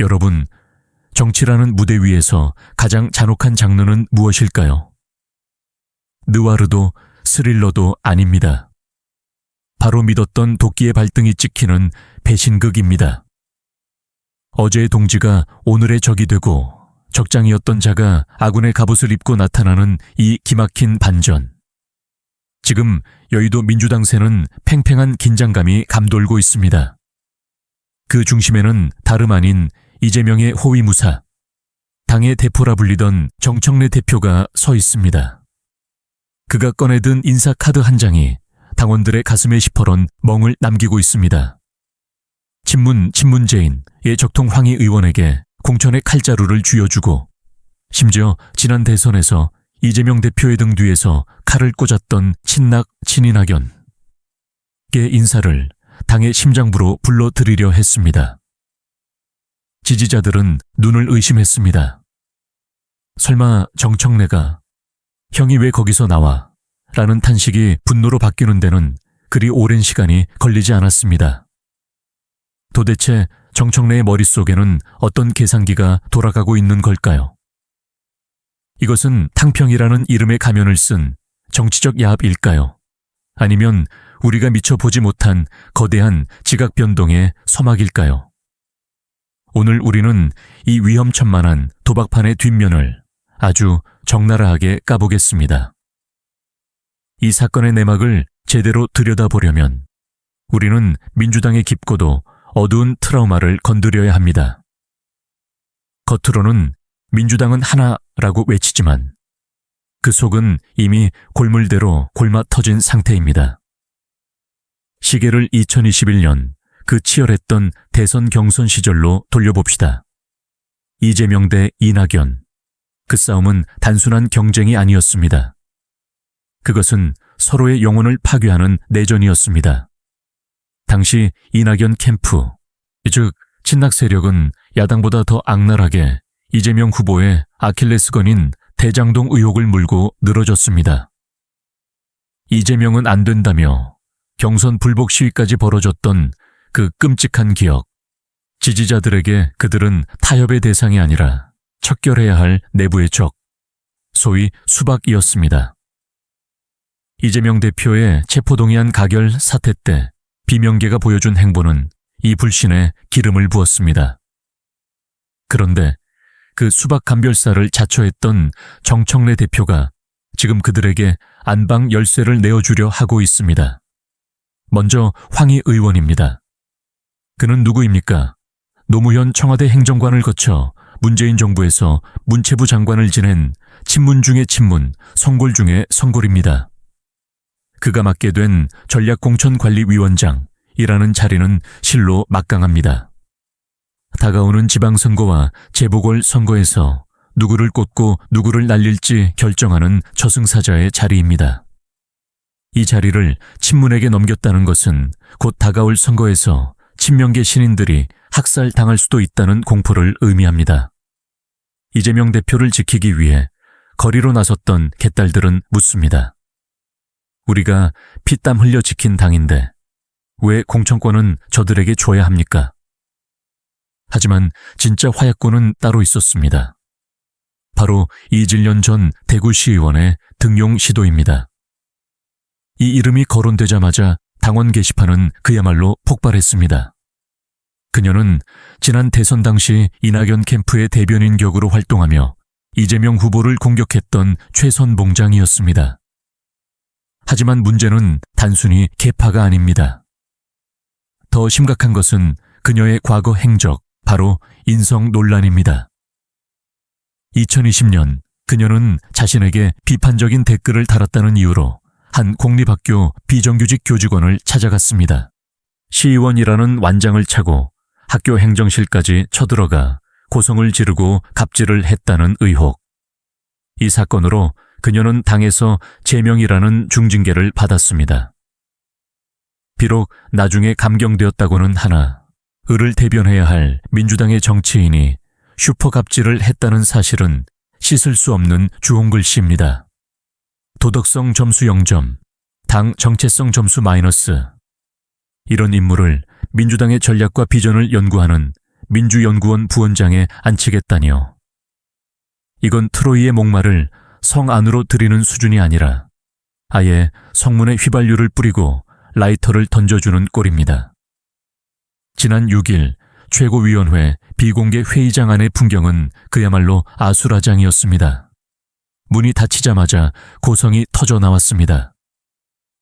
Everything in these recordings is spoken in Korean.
여러분, 정치라는 무대 위에서 가장 잔혹한 장르는 무엇일까요? 느와르도 스릴러도 아닙니다. 바로 믿었던 도끼의 발등이 찍히는 배신극입니다. 어제의 동지가 오늘의 적이 되고 적장이었던 자가 아군의 갑옷을 입고 나타나는 이 기막힌 반전. 지금 여의도 민주당세는 팽팽한 긴장감이 감돌고 있습니다. 그 중심에는 다름 아닌 이재명의 호위무사, 당의 대포라 불리던 정청래 대표가 서 있습니다. 그가 꺼내든 인사카드 한 장이 당원들의 가슴에 시퍼런 멍을 남기고 있습니다. 친문제인 예적통 황희 의원에게 공천의 칼자루를 쥐어주고 심지어 지난 대선에서 이재명 대표의 등 뒤에서 칼을 꽂았던 친낙 친이낙연의 인사를 당의 심장부로 불러들이려 했습니다. 지지자들은 눈을 의심했습니다. 설마 정청래가 형이 왜 거기서 나와? 라는 탄식이 분노로 바뀌는 데는 그리 오랜 시간이 걸리지 않았습니다. 도대체 정청래의 머릿속에는 어떤 계산기가 돌아가고 있는 걸까요? 이것은 탕평이라는 이름의 가면을 쓴 정치적 야합일까요? 아니면 우리가 미처 보지 못한 거대한 지각 변동의 서막일까요? 오늘 우리는 이 위험천만한 도박판의 뒷면을 아주 적나라하게 까보겠습니다. 이 사건의 내막을 제대로 들여다보려면 우리는 민주당의 깊고도 어두운 트라우마를 건드려야 합니다. 겉으로는 민주당은 하나라고 외치지만 그 속은 이미 골물대로 골마 터진 상태입니다. 시계를 2021년 그 치열했던 대선 경선 시절로 돌려봅시다. 이재명 대 이낙연. 그 싸움은 단순한 경쟁이 아니었습니다. 그것은 서로의 영혼을 파괴하는 내전이었습니다. 당시 이낙연 캠프, 즉 친낙 세력은 야당보다 더 악랄하게 이재명 후보의 아킬레스건인 대장동 의혹을 물고 늘어졌습니다. 이재명은 안 된다며 경선 불복 시위까지 벌어졌던 그 끔찍한 기억. 지지자들에게 그들은 타협의 대상이 아니라 척결해야 할 내부의 적, 소위 수박이었습니다. 이재명 대표의 체포동의안 가결 사태 때 비명계가 보여준 행보는 이 불신에 기름을 부었습니다. 그런데 그 수박 감별사를 자처했던 정청래 대표가 지금 그들에게 안방 열쇠를 내어주려 하고 있습니다. 먼저 황희 의원입니다. 그는 누구입니까? 노무현 청와대 행정관을 거쳐 문재인 정부에서 문체부 장관을 지낸 친문 중의 친문, 성골 중의 성골입니다. 그가 맡게 된 전략공천관리위원장이라는 자리는 실로 막강합니다. 다가오는 지방선거와 재보궐선거에서 누구를 꽂고 누구를 날릴지 결정하는 저승사자의 자리입니다. 이 자리를 친문에게 넘겼다는 것은 곧 다가올 선거에서 친명계 신인들이 학살당할 수도 있다는 공포를 의미합니다. 이재명 대표를 지키기 위해 거리로 나섰던 개딸들은 묻습니다. 우리가 피땀 흘려 지킨 당인데 왜 공천권은 저들에게 줘야 합니까? 하지만 진짜 화약고는 따로 있었습니다. 바로 20년 전 대구시의원의 등용 시도입니다. 이 이름이 거론되자마자 당원 게시판은 그야말로 폭발했습니다. 그녀는 지난 대선 당시 이낙연 캠프의 대변인 격으로 활동하며 이재명 후보를 공격했던 최선봉장이었습니다. 하지만 문제는 단순히 계파가 아닙니다. 더 심각한 것은 그녀의 과거 행적, 바로 인성 논란입니다. 2020년 그녀는 자신에게 비판적인 댓글을 달았다는 이유로 한 공립학교 비정규직 교직원을 찾아갔습니다. 시의원이라는 완장을 차고 학교 행정실까지 쳐들어가 고성을 지르고 갑질을 했다는 의혹. 이 사건으로 그녀는 당에서 제명이라는 중징계를 받았습니다. 비록 나중에 감경되었다고는 하나 을을 대변해야 할 민주당의 정치인이 슈퍼갑질을 했다는 사실은 씻을 수 없는 주홍글씨입니다. 도덕성 점수 0점, 당 정체성 점수 마이너스. 이런 인물을 민주당의 전략과 비전을 연구하는 민주연구원 부원장에 앉히겠다니요. 이건 트로이의 목마를 성 안으로 들이는 수준이 아니라 아예 성문에 휘발유를 뿌리고 라이터를 던져주는 꼴입니다. 지난 6일 최고위원회 비공개 회의장 안의 풍경은 그야말로 아수라장이었습니다. 문이 닫히자마자 고성이 터져 나왔습니다.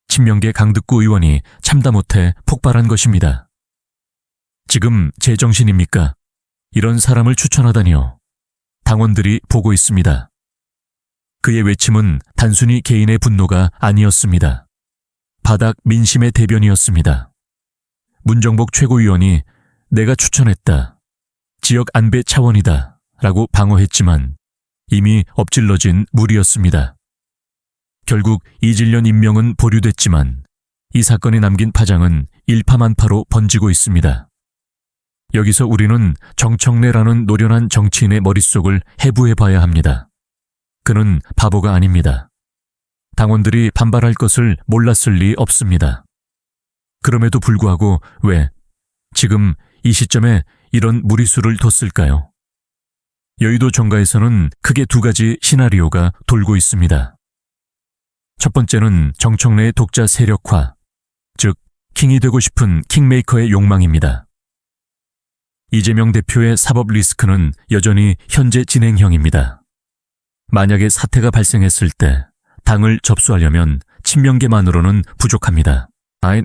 친명계 강득구 의원이 참다 못해 폭발한 것입니다. 지금 제정신입니까? 이런 사람을 추천하다니요. 당원들이 보고 있습니다. 그의 외침은 단순히 개인의 분노가 아니었습니다. 바닥 민심의 대변이었습니다. 문정복 최고위원이 내가 추천했다. 지역 안배 차원이다. 라고 방어했지만 이미 엎질러진 물이었습니다. 결국 이질련 임명은 보류됐지만 이 사건이 남긴 파장은 일파만파로 번지고 있습니다. 여기서 우리는 정청래라는 노련한 정치인의 머릿속을 해부해봐야 합니다. 그는 바보가 아닙니다. 당원들이 반발할 것을 몰랐을 리 없습니다. 그럼에도 불구하고 왜 지금 이 시점에 이런 무리수를 뒀을까요? 여의도 정가에서는 크게 두 가지 시나리오가 돌고 있습니다. 첫 번째는 정청래의 독자 세력화, 즉 킹이 되고 싶은 킹메이커의 욕망입니다. 이재명 대표의 사법 리스크는 여전히 현재 진행형입니다. 만약에 사태가 발생했을 때 당을 접수하려면 친명계만으로는 부족합니다.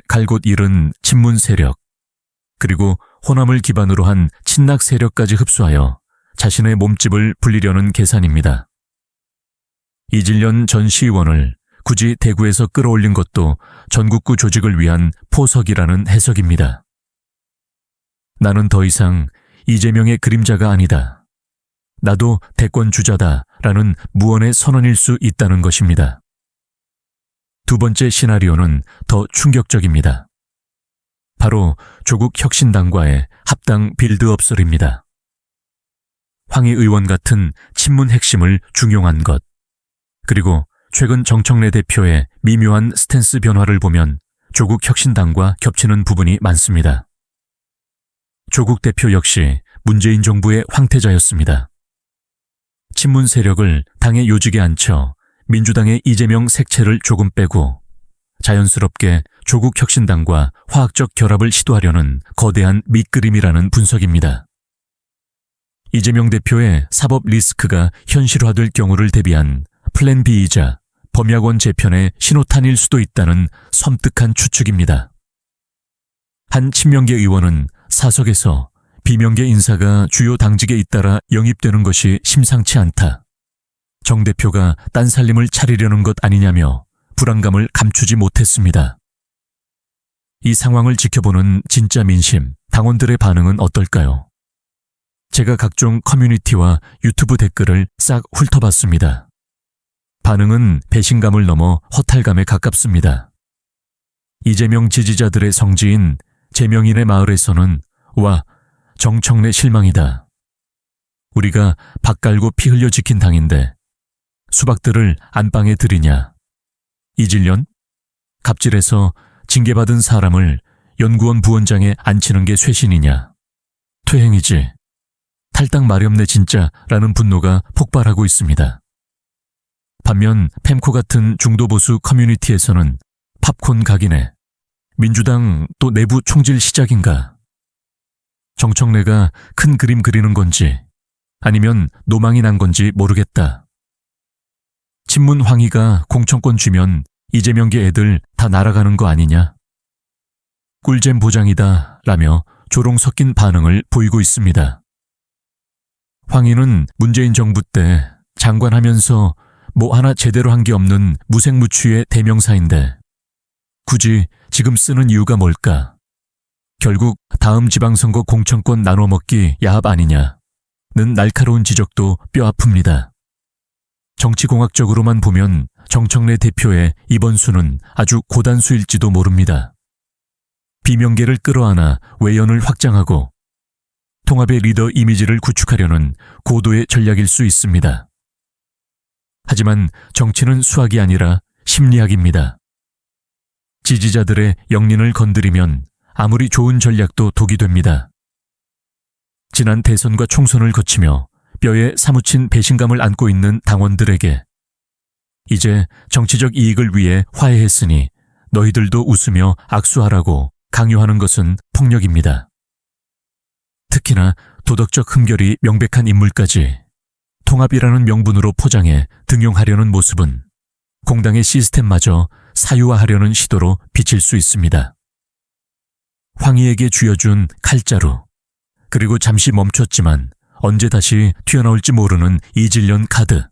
갈곳 잃은 친문 세력, 그리고 호남을 기반으로 한 친낙 세력까지 흡수하여 자신의 몸집을 불리려는 계산입니다. 이질련 전 시의원을 굳이 대구에서 끌어올린 것도 전국구 조직을 위한 포석이라는 해석입니다. 나는 더 이상 이재명의 그림자가 아니다. 나도 대권 주자다라는 무언의 선언일 수 있다는 것입니다. 두 번째 시나리오는 더 충격적입니다. 바로 조국 혁신당과의 합당 빌드업설입니다. 황희 의원 같은 친문 핵심을 중용한 것, 그리고 최근 정청래 대표의 미묘한 스탠스 변화를 보면 조국 혁신당과 겹치는 부분이 많습니다. 조국 대표 역시 문재인 정부의 황태자였습니다. 친문 세력을 당의 요직에 앉혀 민주당의 이재명 색채를 조금 빼고 자연스럽게 조국 혁신당과 화학적 결합을 시도하려는 거대한 밑그림이라는 분석입니다. 이재명 대표의 사법 리스크가 현실화될 경우를 대비한 플랜 B이자 범야권 재편의 신호탄일 수도 있다는 섬뜩한 추측입니다. 한 친명계 의원은 사석에서 비명계 인사가 주요 당직에 잇따라 영입되는 것이 심상치 않다. 정 대표가 딴살림을 차리려는 것 아니냐며 불안감을 감추지 못했습니다. 이 상황을 지켜보는 진짜 민심, 당원들의 반응은 어떨까요? 제가 각종 커뮤니티와 유튜브 댓글을 싹 훑어봤습니다. 반응은 배신감을 넘어 허탈감에 가깝습니다. 이재명 지지자들의 성지인 제명인의 마을에서는 와, 정청래 실망이다. 우리가 밥 갈고 피 흘려 지킨 당인데 수박들을 안방에 들이냐. 이질련? 갑질해서 징계받은 사람을 연구원 부원장에 앉히는 게 쇄신이냐. 퇴행이지. 탈당 마렵네 진짜 라는 분노가 폭발하고 있습니다. 반면 펜코 같은 중도보수 커뮤니티에서는 팝콘 각이네. 민주당 또 내부 총질 시작인가? 정청래가 큰 그림 그리는 건지 아니면 노망이 난 건지 모르겠다. 친문 황희가 공천권 주면 이재명계 애들 다 날아가는 거 아니냐? 꿀잼 보장이다 라며 조롱 섞인 반응을 보이고 있습니다. 황희는 문재인 정부 때 장관하면서 뭐 하나 제대로 한 게 없는 무색무취의 대명사인데 굳이 지금 쓰는 이유가 뭘까? 결국 다음 지방선거 공천권 나눠먹기 야합 아니냐는 날카로운 지적도 뼈아픕니다. 정치공학적으로만 보면 정청래 대표의 이번 수는 아주 고단수일지도 모릅니다. 비명계를 끌어안아 외연을 확장하고 통합의 리더 이미지를 구축하려는 고도의 전략일 수 있습니다. 하지만 정치는 수학이 아니라 심리학입니다. 지지자들의 영린을 건드리면 아무리 좋은 전략도 독이 됩니다. 지난 대선과 총선을 거치며 뼈에 사무친 배신감을 안고 있는 당원들에게 이제 정치적 이익을 위해 화해했으니 너희들도 웃으며 악수하라고 강요하는 것은 폭력입니다. 특히나 도덕적 흠결이 명백한 인물까지 통합이라는 명분으로 포장해 등용하려는 모습은 공당의 시스템마저 사유화하려는 시도로 비칠 수 있습니다. 황희에게 쥐어준 칼자루, 그리고 잠시 멈췄지만 언제 다시 튀어나올지 모르는 이질련 카드.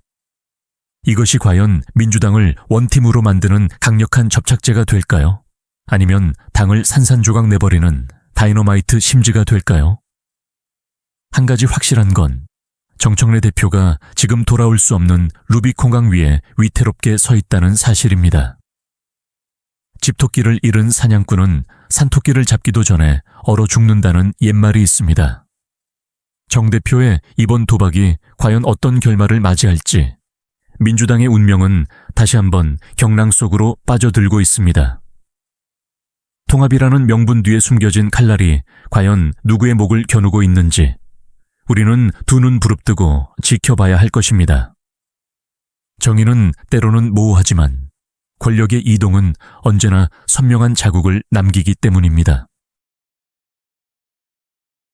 이것이 과연 민주당을 원팀으로 만드는 강력한 접착제가 될까요? 아니면 당을 산산조각 내버리는 다이너마이트 심지가 될까요? 한 가지 확실한 건 정청래 대표가 지금 돌아올 수 없는 루비콘강 위에 위태롭게 서 있다는 사실입니다. 집토끼를 잃은 사냥꾼은 산토끼를 잡기도 전에 얼어 죽는다는 옛말이 있습니다. 정 대표의 이번 도박이 과연 어떤 결말을 맞이할지 민주당의 운명은 다시 한번 경랑 속으로 빠져들고 있습니다. 통합이라는 명분 뒤에 숨겨진 칼날이 과연 누구의 목을 겨누고 있는지 우리는 두 눈 부릅뜨고 지켜봐야 할 것입니다. 정의는 때로는 모호하지만 권력의 이동은 언제나 선명한 자국을 남기기 때문입니다.